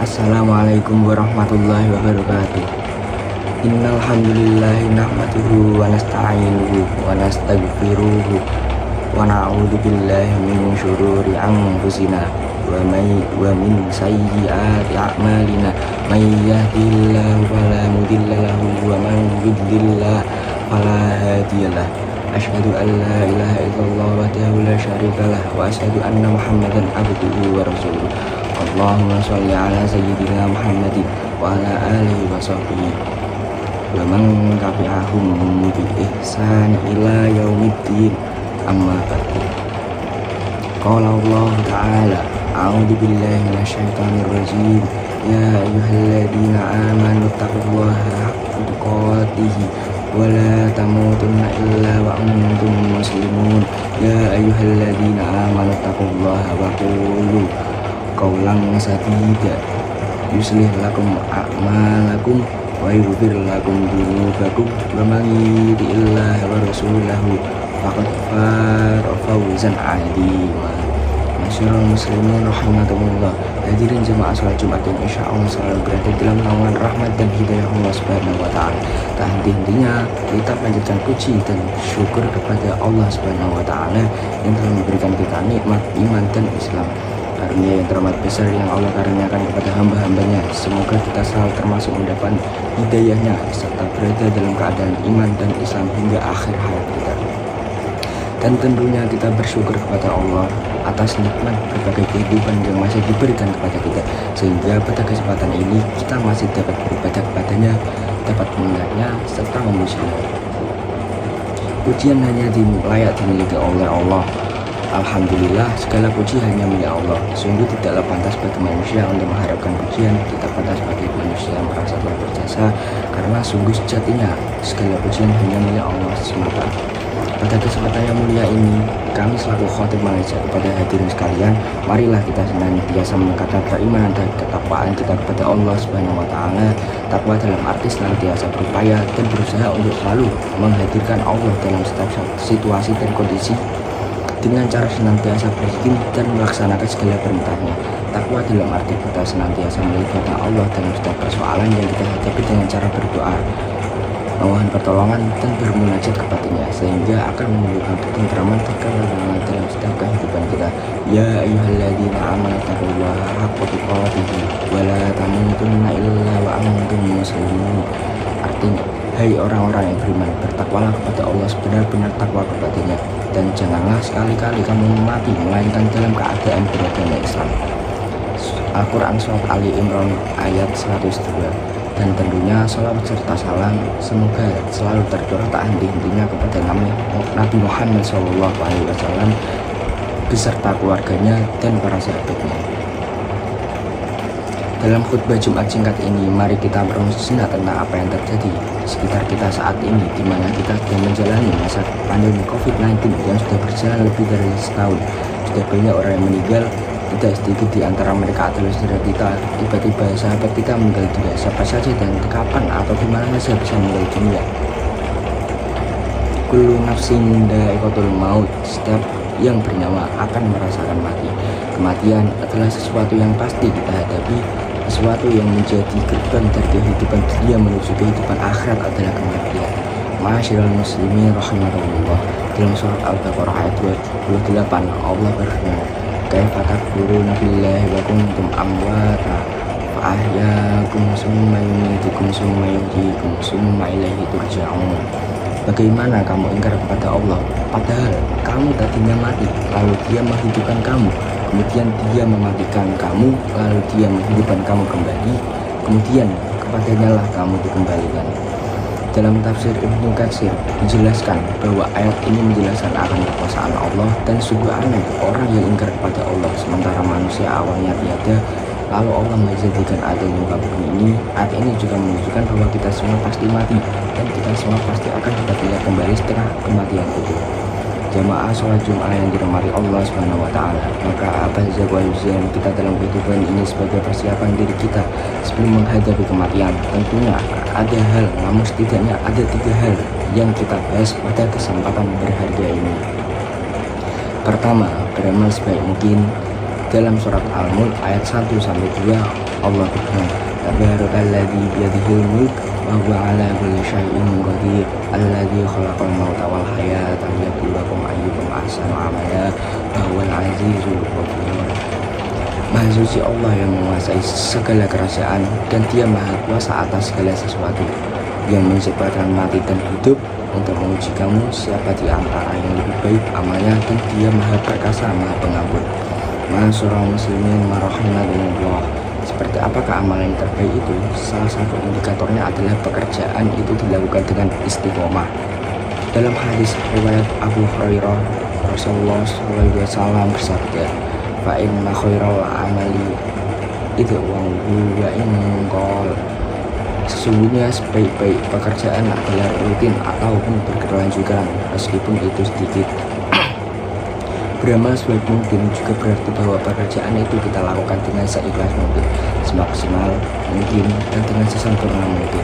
Assalamualaikum warahmatullahi wabarakatuh. Innal hamdalillah nahmaduhu wa nasta'inuhu wa nastaghfiruhu wa na'udzu billahi min syururi anfusina wa min sayyiati a'malina may yahdihillahu fala mudilla lahu wa man yudlil fala hadiyalah. Asyhadu an la ilaha illallah wahdahu la syarikalah wa asyhadu anna Muhammadan abduhu wa rasuluh. Allahumma sholli ala sayyidina Muhammadin wa ala alihi wa sahbihi wa man tabi'ahum bi ihsan ila yaumiddin. Amma ba'du. Qala Allah ta'ala, a'udzu billahi minasyaitonir rajim. Ya ayyuhalladzina amanu taqullaha haqqa tuqatih wa la tamutunna illa wa antum muslimun. Ya ayyuhalladzina amanu taqullaha wa qulu qawlan sadida yuslih lakum a'malakum wa yaghfir lakum dzunubakum wa man yuti'illaha wa rasulahu faqad faza fawzan 'azima. Masyarul muslimin rahimakumullah. Hadirin jemaah salat Jumat yang insyaallah selalu berada dalam naungan rahmat dan hidayah Allah Subhanahu wa taala. Tak henti-hentinya kita panjatkan puji dan syukur kepada Allah Subhanahu wa taala yang telah memberikan kita nikmat iman dan Islam. Karunia yang teramat besar yang Allah karuniakan kepada hamba-hambanya. Semoga kita selalu termasuk mendapat hidayahnya serta berada dalam keadaan iman dan Islam hingga akhir hayat kita. Dan tentunya kita bersyukur kepada Allah atas nikmat berbagai kehidupan yang masih diberikan kepada kita, sehingga pada kesempatan ini kita masih dapat beribadah kepadanya, dapat mengingatnya serta memujinya. Pujian hanya layak dimiliki oleh Allah. Alhamdulillah, segala puji hanya milik Allah. Sungguh tidaklah pantas bagi manusia untuk mengharapkan pujian. Kita pantas bagi manusia yang merasa telah berjasa, karena sungguh sejatinya segala pujian hanya milik Allah semata. Pada kesempatan yang mulia ini, kami selaku khotib mengajak kepada hadirin sekalian, marilah kita senantiasa meningkatkan keimanan dan ketakwaan kita kepada Allah Subhanahu wa taala. Takwa dalam arti senantiasa berupaya dan berusaha untuk selalu menghadirkan Allah dalam setiap situasi dan kondisi, dengan cara senantiasa berzikir dan melaksanakan segala perintahnya. Takwa dalam arti kita senantiasa melibatkan Allah dalam setiap persoalan yang kita hadapi dengan cara berdoa, memohon pertolongan dan bermunajat kepadanya, sehingga akan menimbulkan ketentraman dan ketenangan dalam setiap kehidupan kita. Ya ayyuhalladzina amanu taqullaha haqqa tuqatih wa la tamutunna illa wa antum muslimun. Artinya, hai orang-orang yang beriman, bertakwalah kepada Allah sebenar-benar takwa kepadanya, dan janganlah sekali-kali kamu mati melainkan dalam keadaan beragama Islam. Al-Quran Surat Ali Imran ayat 102. Dan tentunya salawat serta salam semoga selalu tercurah tak henti-hentinya kepada Nabi Muhammad SAW beserta keluarganya dan para sahabatnya. Dalam khutbah Jumat singkat ini, mari kita merenung sejenak tentang apa yang terjadi di sekitar kita saat ini, di mana kita sedang menjalani masa pandemi COVID-19 yang sudah berjalan lebih dari setahun. Sudah banyak orang yang meninggal. Tidak sedikit di antara mereka adalah saudara kita. Tiba-tiba sahabat kita meninggal dunia. Siapa saja dan kapan atau dimana saja bisa meninggal dunia. Kullu nafsin dha'iqatul maut. Setiap yang bernyawa akan merasakan mati. Kematian adalah sesuatu yang pasti kita hadapi, sesuatu yang menjadi gerbang dari kehidupan dunia menuju kehidupan akhirat adalah kematian. Ma'asyiral muslimin rahimakumullah. Dalam surat Al-Baqarah ayat 28 Allah berfirman, kaifa takfuruna billahi wa kuntum amwata fa ahyaakum summa yumitukum summa yuhyikum summa ilaihi turja'un. Bagaimana kamu ingkar kepada Allah padahal kamu tadinya mati, lalu Dia menghidupkan kamu, kemudian Dia mematikan kamu, lalu Dia menghidupkan kamu kembali, kemudian kepadanya lah kamu dikembalikan. Dalam tafsir Ibnu Katsir dijelaskan bahwa ayat ini menjelaskan akan kekuasaan Allah, dan sungguh aneh orang yang ingkar kepada Allah sementara manusia awalnya tiada, lalu Allah menjadikan ada di muka bumi ini. Ayat ini juga menunjukkan bahwa kita semua pasti mati, dan kita semua pasti akan dibangkitkan kembali setelah kematian itu. Jamaah sholat Jumat yang dirahmati Allah Subhanahu wa taala, maka apa saja yang kita dalam kehidupan ini sebagai persiapan diri kita sebelum menghadapi kematian. Tentunya ada hal, namun setidaknya ada 3 hal yang kita bahas pada kesempatan berharga ini. Pertama, beramal sebaik mungkin. Dalam surat Al-Mulk ayat 1 sampai 2 Allah berfirman, Tabarakalladzi biyadihil mulk wa huwa ala kulli syai'in qadir alladzi khalaqal mauta wal hayata liyabluwakum ayyukum ahsanu amala wa huwal azizul ghafur. Maha suci Allah yang menguasai segala kerajaan dan Dia maha kuasa atas segala sesuatu, yang menciptakan mati dan hidup untuk menguji kamu siapa di antara yang lebih baik amalnya, dan Dia maha perkasa, maha pengampun. Ma'asyiral muslimin rahimakumullah, seperti apakah amalan yang terbaik itu? Salah satu indikatornya adalah pekerjaan itu dilakukan dengan istiqomah. Dalam hadis riwayat Abu Hurairah, Rasulullah SAW bersabda, fa inna khairal amali idwamu wa in qol, sesungguhnya sebaik-baik pekerjaan adalah rutin ataupun berkelanjutan meskipun itu sedikit. Beramal sebaik mungkin juga berarti bahwa pekerjaan itu kita lakukan dengan seikhlas mungkin, semaksimal mungkin, dan dengan sesempurna mungkin,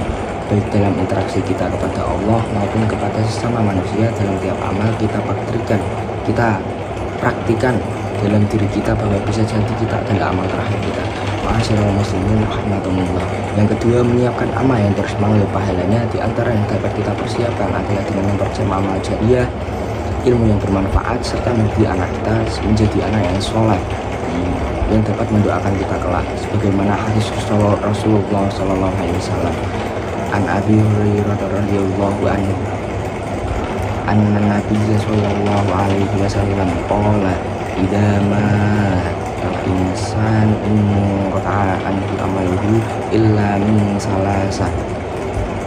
baik dalam interaksi kita kepada Allah maupun kepada sesama manusia. Dalam tiap amal kita praktikan dalam diri kita bahwa bisa jadi kita adalah amal terakhir kita. Ma'asyiral muslimin rahimakumullah. Yang kedua, menyiapkan amal yang terus mengalir pahalanya. Di antara yang dapat kita persiapkan adalah dengan mempercepat amal jariah, ilmu yang bermanfaat, serta mendidik anak kita menjadi anak yang soleh yang dapat mendoakan kita kelak, sebagaimana hadis Rasulullah SAW. An Abi Hurairah radhiyallahu anhu anna Nabiyya sallallahu alaihi wasallam qala idza matal insan qata'a anhu amaluhu illa min salasah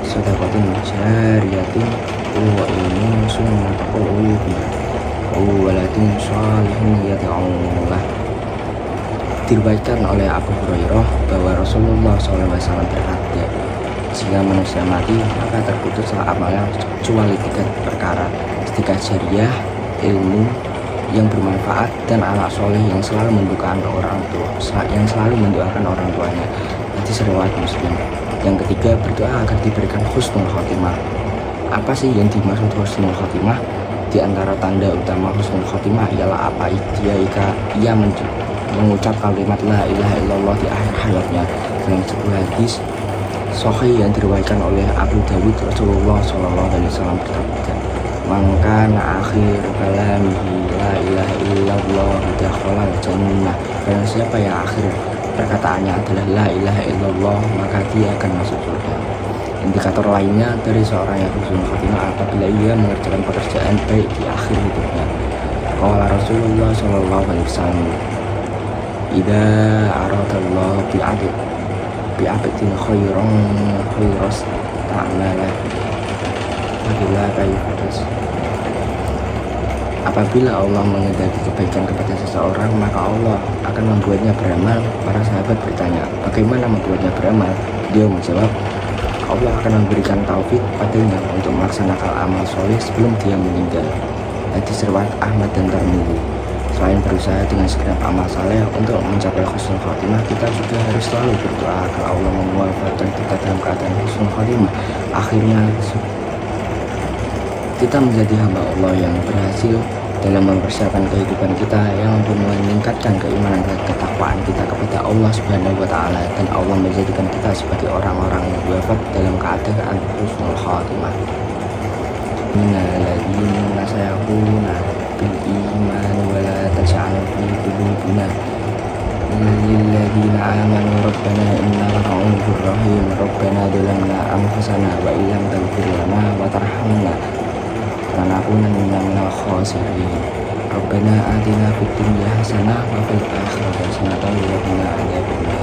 sadaqatin jariyatin wa ilmin sunnataqul ulubi waladin shalihin yad'ullah. Diriwayatkan oleh Abu Hurairah bahwa Rasulullah SAW berkata, jika manusia mati maka terputuslah amalnya kecuali 3 perkara: sedekah jariah, ilmu yang bermanfaat, dan anak soleh yang selalu mendoakan orang tuanya. Hadis riwayat Muslim. Yang ketiga, berdoa agar diberikan husnul khotimah. Apa sih yang dimaksud husnul khotimah? Di antara tanda utama husnul khotimah ialah apa ia mengucap kalimat la ilaha illallah di akhir hayatnya. Dalam sebuah hadis sahih yang diriwayatkan oleh Abu Dawud, Rasulullah SAW bersabda, maka akhir kalamihi la ilaha illallah dakhala jannah. Dan siapa yang akhir perkataannya adalah la ilaha illallah, maka dia akan masuk surga. Indikator lainnya dari seorang yang husnul khotimah apabila ia mengerjakan pekerjaan baik di akhir hidupnya. Qala Rasulullah SAW, idza aradallahu bi'abdin khairas ta'amala wabillahi kaifatas. Apabila Allah menghendaki kebaikan kepada seseorang, maka Allah akan membuatnya beramal. Para sahabat bertanya, bagaimana membuatnya beramal? Dia menjawab, Allah akan memberikan taufik padanya untuk melaksanakan amal soleh sebelum dia meninggal. Hadis riwayat Ahmad dan Tirmidzi. Selain berusaha dengan segenap amal saleh untuk mencapai husnul khotimah, kita juga harus selalu berdoa agar Allah memuwaffaqkan kita dalam keadaan husnul khotimah. Akhirnya kita menjadi hamba Allah yang berhasil dalam mempersiapkan kehidupan kita, yang untuk meningkatkan keimanan dan ketakwaan kita kepada Allah Subhanahu wa Ta'ala, dan Allah menjadikan kita sebagai orang-orang yang wafat dalam keadaan husnul khotimah. Minalladzina sayaquluna bil iman wa la taj'al fi qulubina lilladzina amanu rabbana innaka ra'ufur rahim rabbana dzalamna anfusana wa illam taghfir lana wa tarhamna lanakunanna minal khasirin rabbana atina fid dunya hasanah wa fil akhirati hasanah wa qina adzabannar.